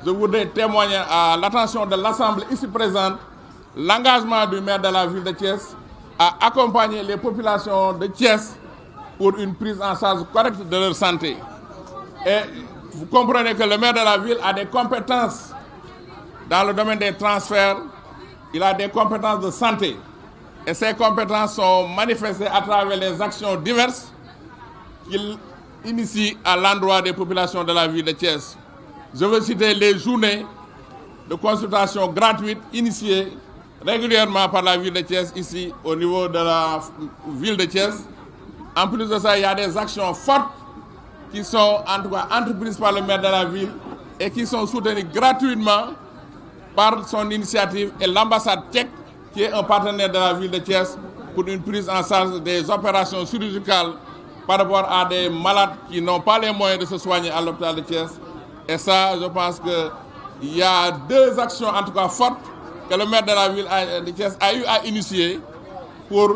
je voudrais témoigner à l'attention de l'Assemblée ici présente l'engagement du maire de la ville de Thiès à accompagner les populations de Thiès pour une prise en charge correcte de leur santé. Et vous comprenez que le maire de la ville a des compétences dans le domaine des transferts, il a des compétences de santé. Et ces compétences sont manifestées à travers les actions diverses qu'il initie à l'endroit des populations de la ville de Thiès. Je veux citer les journées de consultation gratuites initiées régulièrement par la ville de Thiès, ici au niveau de la ville de Thiès. En plus de ça, il y a des actions fortes qui sont en tout cas entreprises par le maire de la ville et qui sont soutenues gratuitement par son initiative et l'ambassade tchèque, qui est un partenaire de la ville de Thiès, pour une prise en charge des opérations chirurgicales par rapport à des malades qui n'ont pas les moyens de se soigner à l'hôpital de Thiès. Et ça, je pense qu'il y a deux actions en tout cas fortes que le maire de la ville de Thiès a eu à initier pour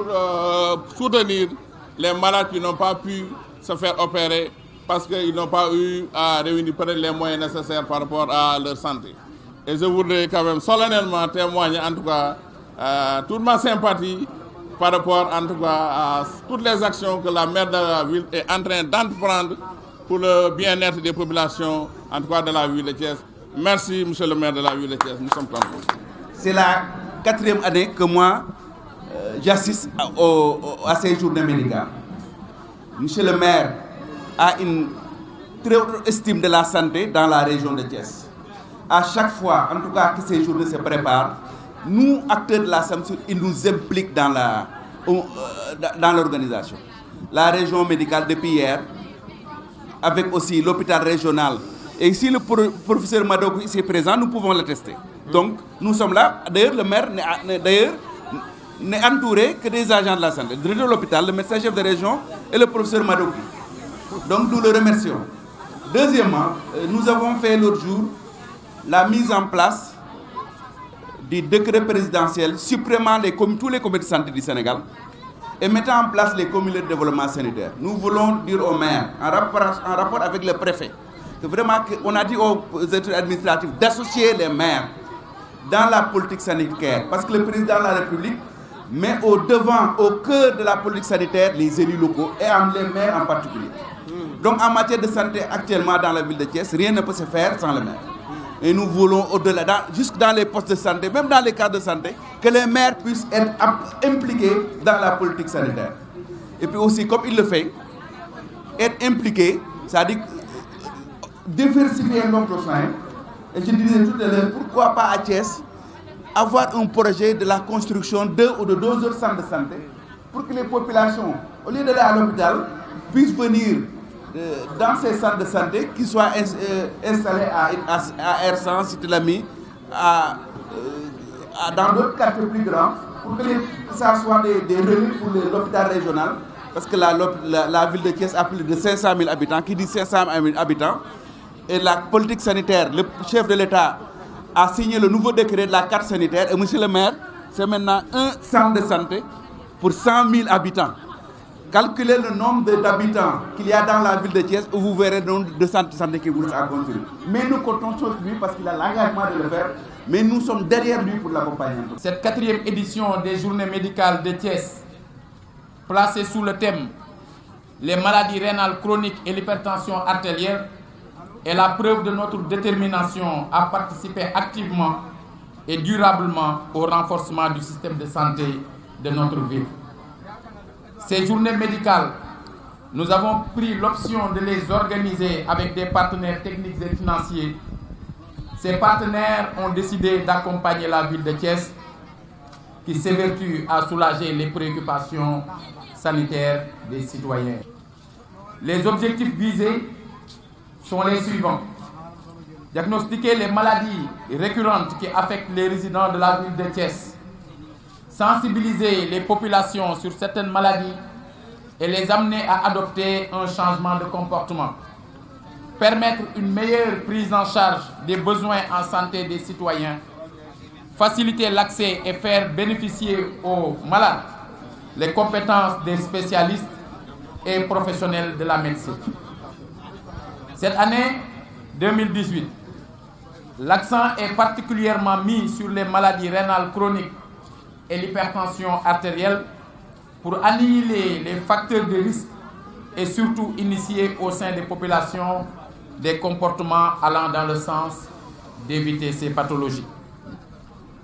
soutenir les malades qui n'ont pas pu se faire opérer parce qu'ils n'ont pas eu à réunir peut-être les moyens nécessaires par rapport à leur santé. Et je voudrais quand même solennellement témoigner en tout cas toute ma sympathie par rapport en tout cas à toutes les actions que la maire de la ville est en train d'entreprendre pour le bien-être des populations, en tout cas de la ville de Thiès. Merci, monsieur le maire de la ville de Thiès. Nous sommes contents. C'est la 4e année que moi, j'assiste à ces journées médicales. Monsieur le maire a une très haute estime de la santé dans la région de Thiès. À chaque fois, en tout cas, que ces journées se préparent, nous, acteurs de la SAMSUR, ils nous impliquent dans l'organisation. La région médicale depuis hier, avec aussi l'hôpital régional. Et ici, le professeur Madokou ici présent, nous pouvons l'attester. Donc, nous sommes là. D'ailleurs, le maire n'est entouré que des agents de la santé. Le directeur de l'hôpital, le médecin-chef de région et le professeur Madokou. Donc, nous le remercions. Deuxièmement, nous avons fait l'autre jour la mise en place du décret présidentiel supprimant tous les comités de santé du Sénégal et mettant en place les comités de développement sanitaire. Nous voulons dire aux maires, en rapport avec le préfet, que vraiment, on a dit aux autorités administratives d'associer les maires dans la politique sanitaire. Parce que le président de la République met au devant, au cœur de la politique sanitaire, les élus locaux et les maires en particulier. Donc en matière de santé actuellement dans la ville de Thiès, rien ne peut se faire sans le maire. Et nous voulons au-delà, jusque dans les postes de santé, même dans les cadres de santé, que les maires puissent être impliqués dans la politique sanitaire. Et puis aussi, comme il le fait, être impliqués, c'est-à-dire diversifier notre soin. Et je disais tout à l'heure, pourquoi pas à Thiès, avoir un projet de la construction de 2 ou de 2 autres centres de santé, pour que les populations, au lieu d'aller à l'hôpital, puissent venir dans ces centres de santé qui soient installés à Ersan, Cité-Lamy, dans d'autres quartiers plus grands, pour que ça soit des relais pour l'hôpital régional, parce que la ville de Thiès a plus de 500 000 habitants. Qui dit 500 000 habitants, et la politique sanitaire, le chef de l'État a signé le nouveau décret de la carte sanitaire, et monsieur le maire, c'est maintenant un centre de santé pour 100 000 habitants. Calculez le nombre d'habitants qu'il y a dans la ville de Thiès et vous verrez le nombre de centres de santé qui vous a construit. Mais nous comptons sur lui parce qu'il a l'engagement de le faire, mais nous sommes derrière lui pour l'accompagner. Cette 4e édition des journées médicales de Thiès, placée sous le thème « Les maladies rénales chroniques et l'hypertension artérielle » est la preuve de notre détermination à participer activement et durablement au renforcement du système de santé de notre ville. Ces journées médicales, nous avons pris l'option de les organiser avec des partenaires techniques et financiers. Ces partenaires ont décidé d'accompagner la ville de Thiès, qui s'évertue à soulager les préoccupations sanitaires des citoyens. Les objectifs visés sont les suivants. Diagnostiquer les maladies récurrentes qui affectent les résidents de la ville de Thiès. Sensibiliser les populations sur certaines maladies et les amener à adopter un changement de comportement. Permettre une meilleure prise en charge des besoins en santé des citoyens. Faciliter l'accès et faire bénéficier aux malades les compétences des spécialistes et professionnels de la médecine. Cette année 2018, L'accent est particulièrement mis sur les maladies rénales chroniques et l'hypertension artérielle pour annihiler les facteurs de risque et surtout initier au sein des populations des comportements allant dans le sens d'éviter ces pathologies.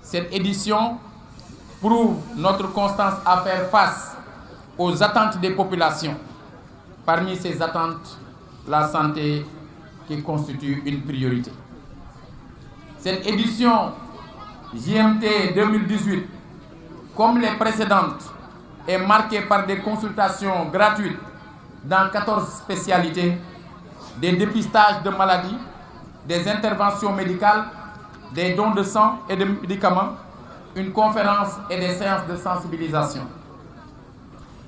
Cette édition prouve notre constance à faire face aux attentes des populations. Parmi ces attentes, la santé qui constitue une priorité. Cette édition JMT 2018, comme les précédentes, est marquée par des consultations gratuites dans 14 spécialités, des dépistages de maladies, des interventions médicales, des dons de sang et de médicaments, une conférence et des séances de sensibilisation.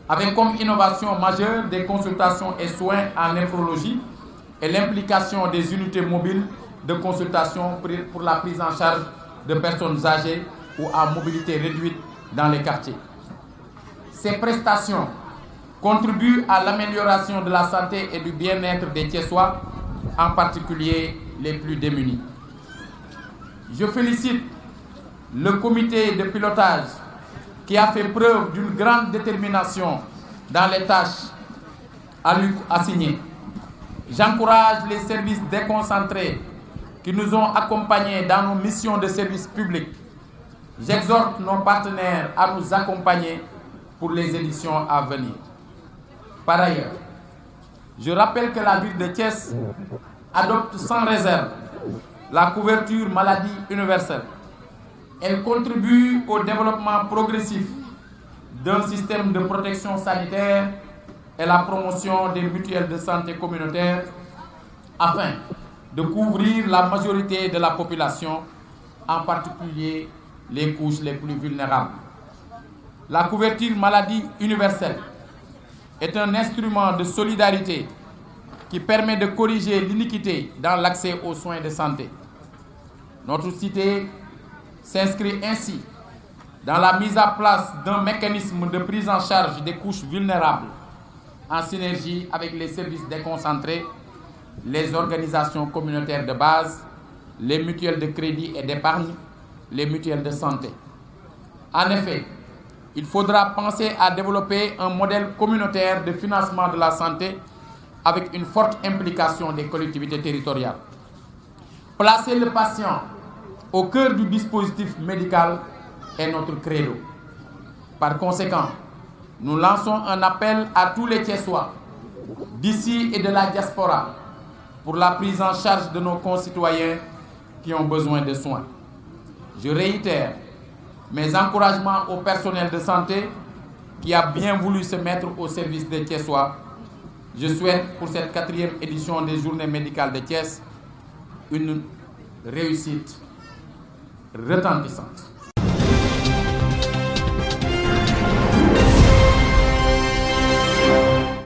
Avec comme innovation majeure des consultations et soins en néphrologie et l'implication des unités mobiles de consultation pour la prise en charge de personnes âgées ou à mobilité réduite dans les quartiers. Ces prestations contribuent à l'amélioration de la santé et du bien-être des Thiessois, en particulier les plus démunis. Je félicite le comité de pilotage qui a fait preuve d'une grande détermination dans les tâches à lui assignées. J'encourage les services déconcentrés qui nous ont accompagnés dans nos missions de service public. J'exhorte nos partenaires à nous accompagner pour les éditions à venir. Par ailleurs, je rappelle que la ville de Thiès adopte sans réserve la couverture maladie universelle. Elle contribue au développement progressif d'un système de protection sanitaire et la promotion des mutuelles de santé communautaires afin de couvrir la majorité de la population, en particulier les couches les plus vulnérables. La couverture maladie universelle est un instrument de solidarité qui permet de corriger l'iniquité dans l'accès aux soins de santé. Notre cité s'inscrit ainsi dans la mise en place d'un mécanisme de prise en charge des couches vulnérables en synergie avec les services déconcentrés, les organisations communautaires de base, les mutuelles de crédit et d'épargne, les mutuelles de santé. En effet, il faudra penser à développer un modèle communautaire de financement de la santé avec une forte implication des collectivités territoriales. Placer le patient au cœur du dispositif médical est notre credo. Par conséquent, nous lançons un appel à tous les Thiessois, d'ici et de la diaspora, pour la prise en charge de nos concitoyens qui ont besoin de soins. Je réitère mes encouragements au personnel de santé qui a bien voulu se mettre au service des Thiessois. Je souhaite pour cette 4e édition des Journées médicales de Thiès une réussite retentissante.